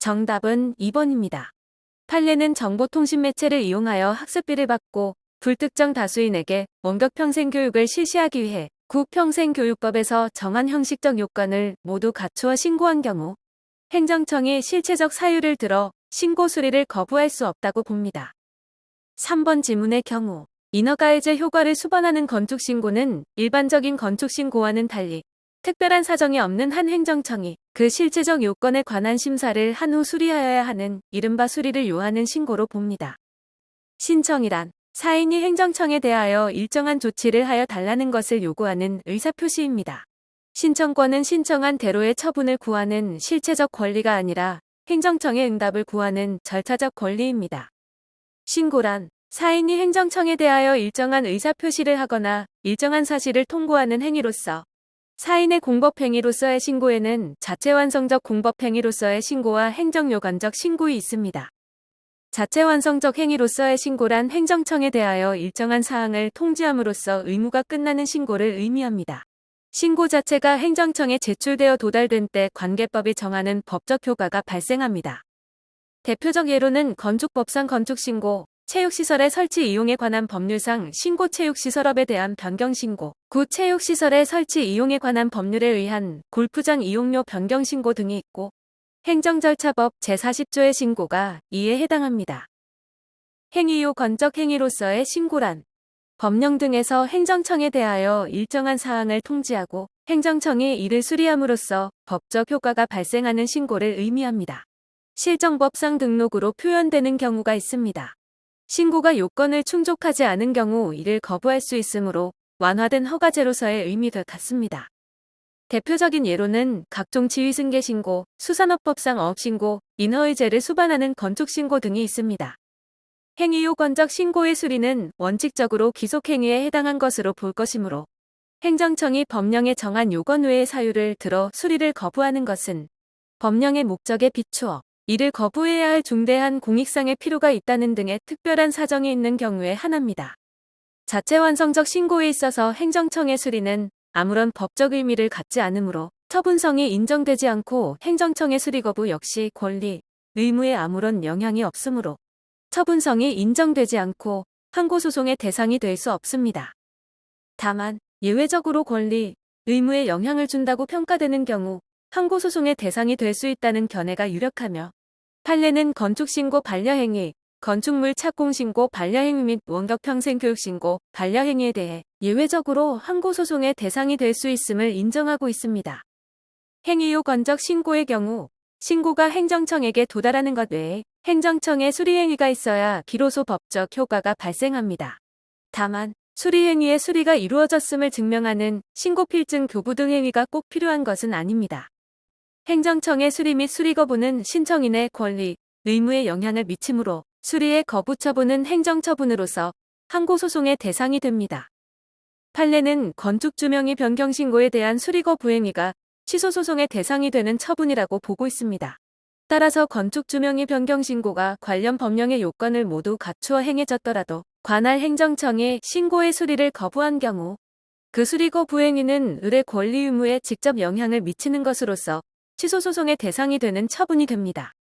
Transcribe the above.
정답은 2번입니다. 판례는 정보통신 매체를 이용하여 학습비를 받고 불특정 다수인에게 원격 평생교육을 실시하기 위해 국평생교육법에서 정한 형식적 요건을 모두 갖추어 신고한 경우 행정청이 실체적 사유를 들어 신고 수리를 거부할 수 없다고 봅니다. 3번 지문의 경우 인허가해제 효과를 수반하는 건축신고는 일반적인 건축신고와는 달리 특별한 사정이 없는 한 행정청이 그 실체적 요건에 관한 심사를 한 후 수리하여야 하는 이른바 수리를 요하는 신고로 봅니다. 신청이란 사인이 행정청에 대하여 일정한 조치를 하여 달라는 것을 요구하는 의사표시입니다. 신청권은 신청한 대로의 처분을 구하는 실체적 권리가 아니라 행정청의 응답을 구하는 절차적 권리입니다. 신고란 사인이 행정청에 대하여 일정한 의사표시를 하거나 일정한 사실을 통보하는 행위로서 사인의 공법행위로서의 신고에는 자체완성적 공법행위로서의 신고와 행정요건적 신고이 있습니다. 자체완성적 행위로서의 신고란 행정청에 대하여 일정한 사항을 통지함으로써 의무가 끝나는 신고를 의미합니다. 신고 자체가 행정청에 제출되어 도달된 때 관계법이 정하는 법적 효과가 발생합니다. 대표적 예로는 건축법상 건축신고, 체육시설의 설치 이용에 관한 법률상 신고 체육시설업에 대한 변경신고, 구 체육시설의 설치 이용에 관한 법률에 의한 골프장 이용료 변경신고 등이 있고 행정절차법 제40조의 신고가 이에 해당합니다. 행위요건적 행위로서의 신고란 법령 등에서 행정청에 대하여 일정한 사항을 통지하고 행정청이 이를 수리함으로써 법적 효과가 발생하는 신고를 의미합니다. 실정법상 등록으로 표현되는 경우가 있습니다. 신고가 요건을 충족하지 않은 경우 이를 거부할 수 있으므로 완화된 허가제로서의 의미가 같습니다. 대표적인 예로는 각종 지휘승계신고, 수산업법상 어업신고, 인허의제를 수반하는 건축신고 등이 있습니다. 행위요건적 신고의 수리는 원칙적으로 기속행위에 해당한 것으로 볼 것이므로 행정청이 법령에 정한 요건 외의 사유를 들어 수리를 거부하는 것은 법령의 목적에 비추어 이를 거부해야 할 중대한 공익상의 필요가 있다는 등의 특별한 사정이 있는 경우에 한합니다. 자체완성적 신고에 있어서 행정청의 수리는 아무런 법적 의미를 갖지 않으므로 처분성이 인정되지 않고 행정청의 수리 거부 역시 권리, 의무에 아무런 영향이 없으므로 처분성이 인정되지 않고 항고소송의 대상이 될 수 없습니다. 다만 예외적으로 권리, 의무에 영향을 준다고 평가되는 경우 항고소송의 대상이 될 수 있다는 견해가 유력하며 판례는 건축신고 반려행위, 건축물 착공신고 반려행위 및 원격평생교육신고 반려행위에 대해 예외적으로 항고소송의 대상이 될 수 있음을 인정하고 있습니다. 행위요건적 신고의 경우 신고가 행정청에게 도달하는 것 외에 행정청의 수리행위가 있어야 비로소 법적 효과가 발생합니다. 다만 수리행위의 수리가 이루어졌음을 증명하는 신고필증 교부 등 행위가 꼭 필요한 것은 아닙니다. 행정청의 수리 및 수리 거부는 신청인의 권리, 의무에 영향을 미치므로 수리의 거부 처분은 행정처분으로서 항고소송의 대상이 됩니다. 판례는 건축주명의 변경신고에 대한 수리 거부 행위가 취소소송의 대상이 되는 처분이라고 보고 있습니다. 따라서 건축주명의 변경신고가 관련 법령의 요건을 모두 갖추어 행해졌더라도 관할 행정청이 신고의 수리를 거부한 경우 그 수리 거부 행위는 을의 권리 의무에 직접 영향을 미치는 것으로서 취소소송의 대상이 되는 처분이 됩니다.